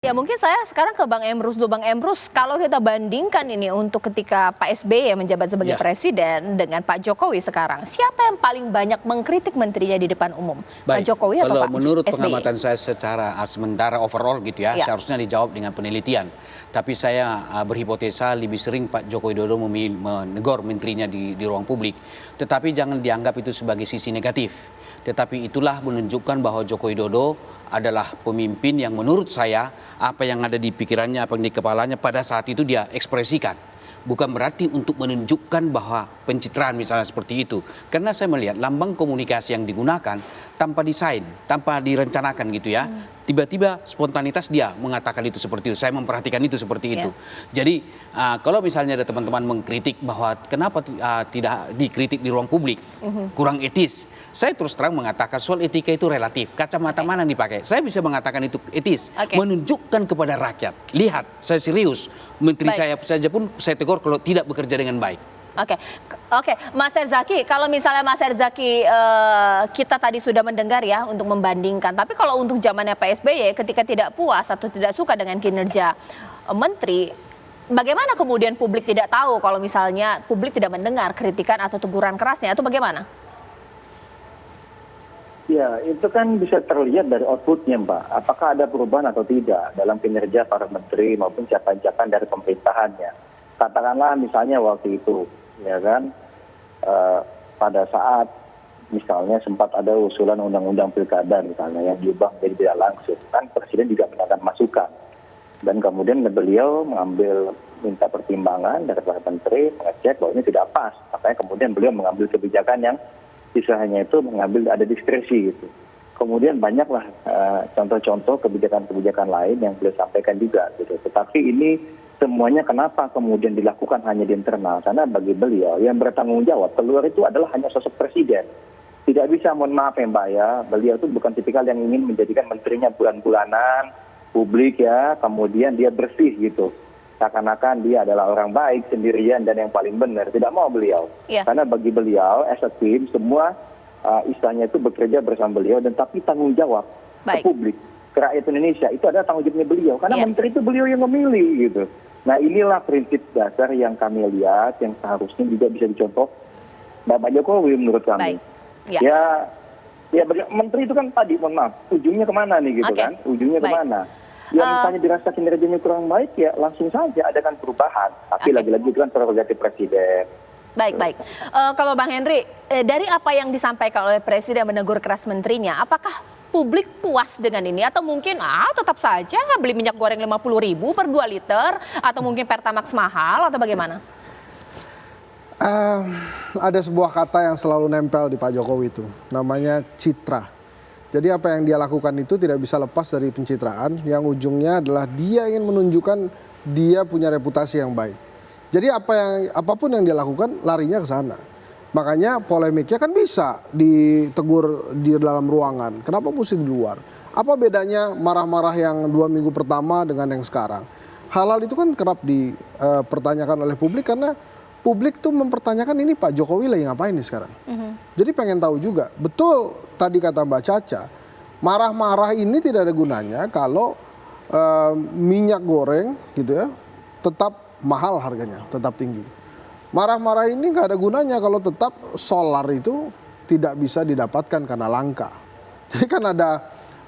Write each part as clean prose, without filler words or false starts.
Ya mungkin saya sekarang ke Bang Emrus dulu. Bang Emrus, kalau kita bandingkan ini untuk ketika Pak SBY menjabat sebagai presiden dengan Pak Jokowi sekarang, siapa yang paling banyak mengkritik menterinya di depan umum? Pak Jokowi atau Pak SBY? Kalau menurut pengamatan saya secara sementara overall gitu ya, seharusnya dijawab dengan penelitian. Tapi saya berhipotesa lebih sering Pak Joko Widodo menegur menterinya di ruang publik. Tetapi jangan dianggap itu sebagai sisi negatif. Tetapi itulah menunjukkan bahwa Joko Widodo adalah pemimpin yang menurut saya apa yang ada di pikirannya, apa yang di kepalanya pada saat itu dia ekspresikan. Bukan berarti untuk menunjukkan bahwa pencitraan misalnya seperti itu. Karena saya melihat lambang komunikasi yang digunakan tanpa desain, tanpa direncanakan gitu ya. Tiba-tiba spontanitas dia mengatakan itu seperti itu. Saya memperhatikan itu seperti itu. Jadi kalau misalnya ada teman-teman mengkritik bahwa kenapa tidak dikritik di ruang publik, kurang etis. Saya terus terang mengatakan soal etika itu relatif. Kacamata mana yang dipakai? Saya bisa mengatakan itu etis. Menunjukkan kepada rakyat. Lihat, saya serius. Menteri saya saja pun saya tegur kalau tidak bekerja dengan baik. Oke, Mas Herzaki, kalau misalnya Mas Herzaki kita tadi sudah mendengar ya untuk membandingkan. Tapi kalau untuk zamannya Pak SBY ketika tidak puas atau tidak suka dengan kinerja menteri, bagaimana kemudian publik tidak tahu kalau misalnya publik tidak mendengar kritikan atau teguran kerasnya, itu bagaimana? Ya, itu kan bisa terlihat dari outputnya, Mbak. Apakah ada perubahan atau tidak dalam kinerja para menteri maupun capaian-capaian dari pemerintahannya. Katakanlah misalnya waktu itu, ya kan, pada saat misalnya sempat ada usulan undang-undang pilkada misalnya yang diubah menjadi tidak langsung, kan Presiden juga menawarkan masukan. Dan kemudian beliau mengambil minta pertimbangan dari para menteri, mengecek bahwa ini tidak pas. Makanya kemudian beliau mengambil kebijakan yang istilahnya itu mengambil ada diskresi gitu. Kemudian banyaklah contoh-contoh kebijakan-kebijakan lain yang beliau sampaikan juga gitu. Tetapi ini semuanya kenapa kemudian dilakukan hanya di internal? Karena bagi beliau yang bertanggung jawab keluar itu adalah hanya sosok presiden. Tidak bisa, mohon maaf ya Mbak ya, beliau itu bukan tipikal yang ingin menjadikan menterinya bulan-bulanan, publik ya, kemudian dia bersih gitu. Seakan-akan dia adalah orang baik sendirian dan yang paling benar. Tidak mau beliau. Karena bagi beliau as a team semua istilahnya itu bekerja bersama beliau dan tapi tanggung jawab ke publik, ke rakyat Indonesia itu adalah tanggung jawabnya beliau. Karena menteri itu beliau yang memilih gitu. Nah inilah prinsip dasar yang kami lihat yang seharusnya juga bisa dicontoh Bapak Jokowi menurut kami. Ya menteri itu kan tadi mohon maaf ujungnya kemana nih gitu kan? Ujungnya kemana? Ya misalnya dirasa kinerjanya kurang baik ya langsung saja adakan perubahan. Tapi lagi-lagi itu kan prerogatif presiden. Baik. Kalau Bang Henry, dari apa yang disampaikan oleh presiden menegur keras menterinya, apakah publik puas dengan ini? Atau mungkin tetap saja beli minyak goreng 50.000 per 2 liter? Atau mungkin Pertamax mahal atau bagaimana? Ada sebuah kata yang selalu nempel di Pak Jokowi itu, namanya citra. Jadi apa yang dia lakukan itu tidak bisa lepas dari pencitraan yang ujungnya adalah dia ingin menunjukkan dia punya reputasi yang baik. Jadi apapun yang dia lakukan larinya ke sana. Makanya polemiknya kan bisa ditegur di dalam ruangan. Kenapa mesti di luar? Apa bedanya marah-marah yang 2 minggu pertama dengan yang sekarang? Hal-hal itu kan kerap dipertanyakan oleh publik karena publik tuh mempertanyakan ini Pak Jokowi lagi ngapain nih sekarang. Jadi pengen tahu juga, betul tadi kata Mbak Caca, marah-marah ini tidak ada gunanya kalau minyak goreng gitu ya, tetap mahal harganya, tetap tinggi. Marah-marah ini nggak ada gunanya kalau tetap solar itu tidak bisa didapatkan karena langka. Jadi kan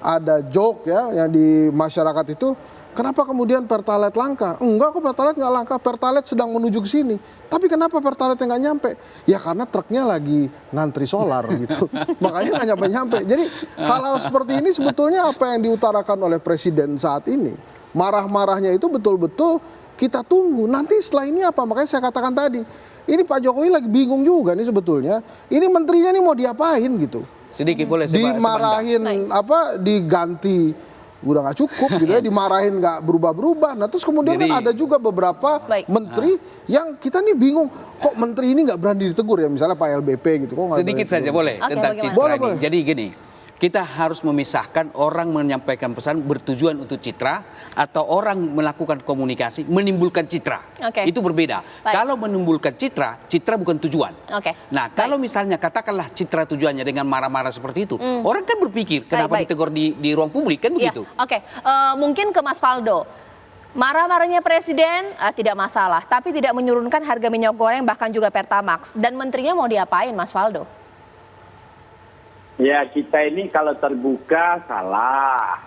ada joke ya yang di masyarakat itu, kenapa kemudian Pertalite langka? Enggak kok Pertalite nggak langka, Pertalite sedang menuju ke sini. Tapi kenapa Pertalite nggak nyampe? Ya karena truknya lagi ngantri solar gitu. Makanya nggak nyampe-nyampe. Jadi hal-hal seperti ini sebetulnya apa yang diutarakan oleh Presiden saat ini. Marah-marahnya itu betul-betul kita tunggu. Nanti setelah ini apa? Makanya saya katakan tadi, ini Pak Jokowi lagi bingung juga nih sebetulnya. Ini menterinya nih mau diapain gitu. Sedikit boleh dimarahin diganti udah nggak cukup gitu ya, dimarahin nggak berubah-berubah. Nah terus kemudian kan ada juga beberapa menteri yang kita nih bingung, kok menteri ini nggak berani ditegur ya, misalnya Pak LBP gitu. Kok sedikit saja boleh tentang citra ini. Jadi gini, kita harus memisahkan orang menyampaikan pesan bertujuan untuk citra atau orang melakukan komunikasi menimbulkan citra. Oke. Itu berbeda. Baik. Kalau menimbulkan citra, citra bukan tujuan. Oke. Nah, kalau misalnya katakanlah citra tujuannya dengan marah-marah seperti itu, orang kan berpikir kenapa Baik. ditegur di ruang publik kan Iya, begitu. oke. Mungkin ke Mas Faldo. Marah-marahnya presiden tidak masalah, tapi tidak menurunkan harga minyak goreng bahkan juga Pertamax. Dan menterinya mau diapain, Mas Faldo? Ya, kita ini kalau terbuka salah,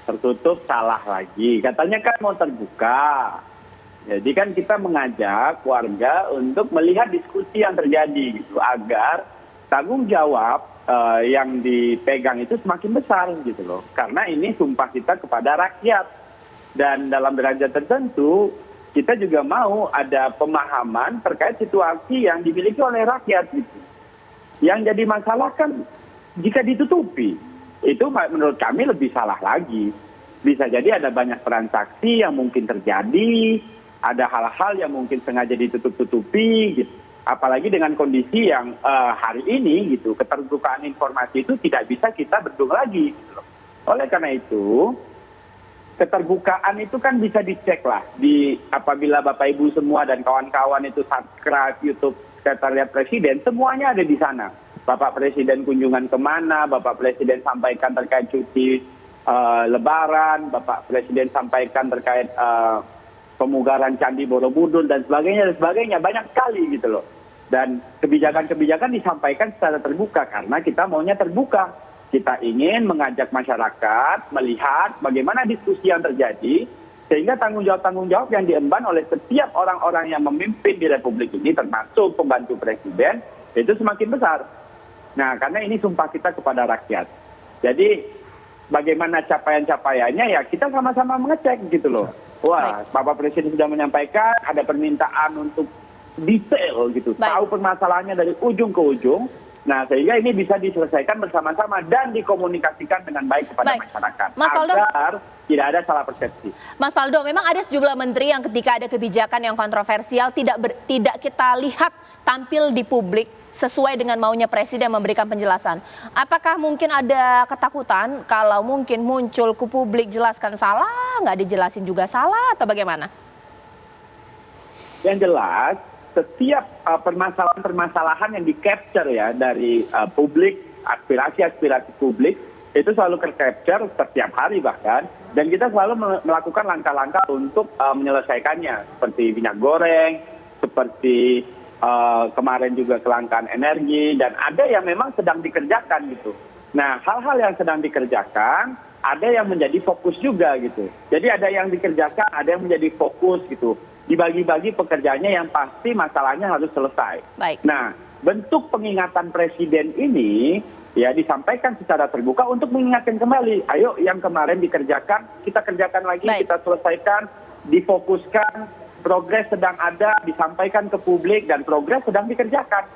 tertutup salah lagi. Katanya kan mau terbuka. Jadi kan kita mengajak warga untuk melihat diskusi yang terjadi gitu, agar tanggung jawab yang dipegang itu semakin besar gitu loh. Karena ini sumpah kita kepada rakyat. Dan dalam derajat tertentu kita juga mau ada pemahaman terkait situasi yang dimiliki oleh rakyat gitu. Yang jadi masalah kan jika ditutupi, itu menurut kami lebih salah lagi. Bisa jadi ada banyak transaksi yang mungkin terjadi, ada hal-hal yang mungkin sengaja ditutup-tutupi gitu. Apalagi dengan kondisi yang hari ini gitu, keterbukaan informasi itu tidak bisa kita bendung lagi gitu loh. Oleh karena itu, keterbukaan itu kan bisa dicek lah di apabila Bapak Ibu semua dan kawan-kawan itu subscribe YouTube Sekretariat Presiden, semuanya ada di sana. Bapak Presiden kunjungan kemana, Bapak Presiden sampaikan terkait cuti Lebaran, Bapak Presiden sampaikan terkait pemugaran Candi Borobudur dan sebagainya, banyak sekali gitu loh. Dan kebijakan-kebijakan disampaikan secara terbuka karena kita maunya terbuka. Kita ingin mengajak masyarakat melihat bagaimana diskusi yang terjadi, sehingga tanggung jawab yang diemban oleh setiap orang-orang yang memimpin di Republik ini, termasuk pembantu Presiden, itu semakin besar. Nah, karena ini sumpah kita kepada rakyat. Jadi, bagaimana capaian-capaiannya ya kita sama-sama mengecek gitu loh. Wah, Bapak Presiden sudah menyampaikan ada permintaan untuk detail gitu, tahu permasalahannya dari ujung ke ujung. Nah, sehingga ini bisa diselesaikan bersama-sama dan dikomunikasikan dengan baik kepada masyarakat. Mas Faldo, agar tidak ada salah persepsi. Mas Faldo, memang ada sejumlah menteri yang ketika ada kebijakan yang kontroversial tidak kita lihat tampil di publik sesuai dengan maunya presiden memberikan penjelasan. Apakah mungkin ada ketakutan kalau mungkin muncul ke publik jelaskan salah, nggak dijelasin juga salah, atau bagaimana? Yang jelas, setiap permasalahan-permasalahan yang di-capture ya dari publik, aspirasi-aspirasi publik, itu selalu ter-capture setiap hari bahkan, dan kita selalu melakukan langkah-langkah untuk menyelesaikannya, seperti minyak goreng, seperti kemarin juga kelangkaan energi, dan ada yang memang sedang dikerjakan gitu. Nah, hal-hal yang sedang dikerjakan, ada yang menjadi fokus juga gitu. Jadi ada yang dikerjakan, ada yang menjadi fokus gitu. Dibagi-bagi pekerjaannya yang pasti masalahnya harus selesai. Baik. Nah, bentuk pengingatan presiden ini ya disampaikan secara terbuka untuk mengingatkan kembali. Ayo yang kemarin dikerjakan, kita kerjakan lagi, kita selesaikan, difokuskan, progres sedang ada, disampaikan ke publik, dan progres sedang dikerjakan.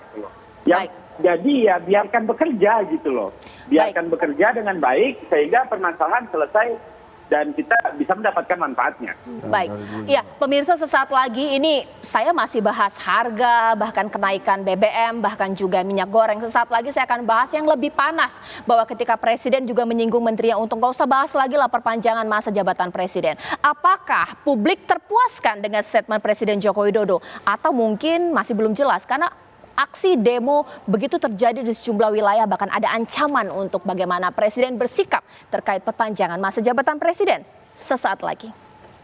Yang jadi ya biarkan bekerja gitu loh. Biarkan bekerja dengan baik sehingga permasalahan selesai dan kita bisa mendapatkan manfaatnya. Baik, ya pemirsa, sesaat lagi ini saya masih bahas harga, bahkan kenaikan BBM, bahkan juga minyak goreng. Sesaat lagi saya akan bahas yang lebih panas, bahwa ketika presiden juga menyinggung menterinya untuk nggak usah bahas lagi lah perpanjangan masa jabatan presiden. Apakah publik terpuaskan dengan statement Presiden Joko Widodo? Atau mungkin masih belum jelas karena aksi demo begitu terjadi di sejumlah wilayah, bahkan ada ancaman untuk bagaimana presiden bersikap terkait perpanjangan masa jabatan presiden. Sesaat lagi.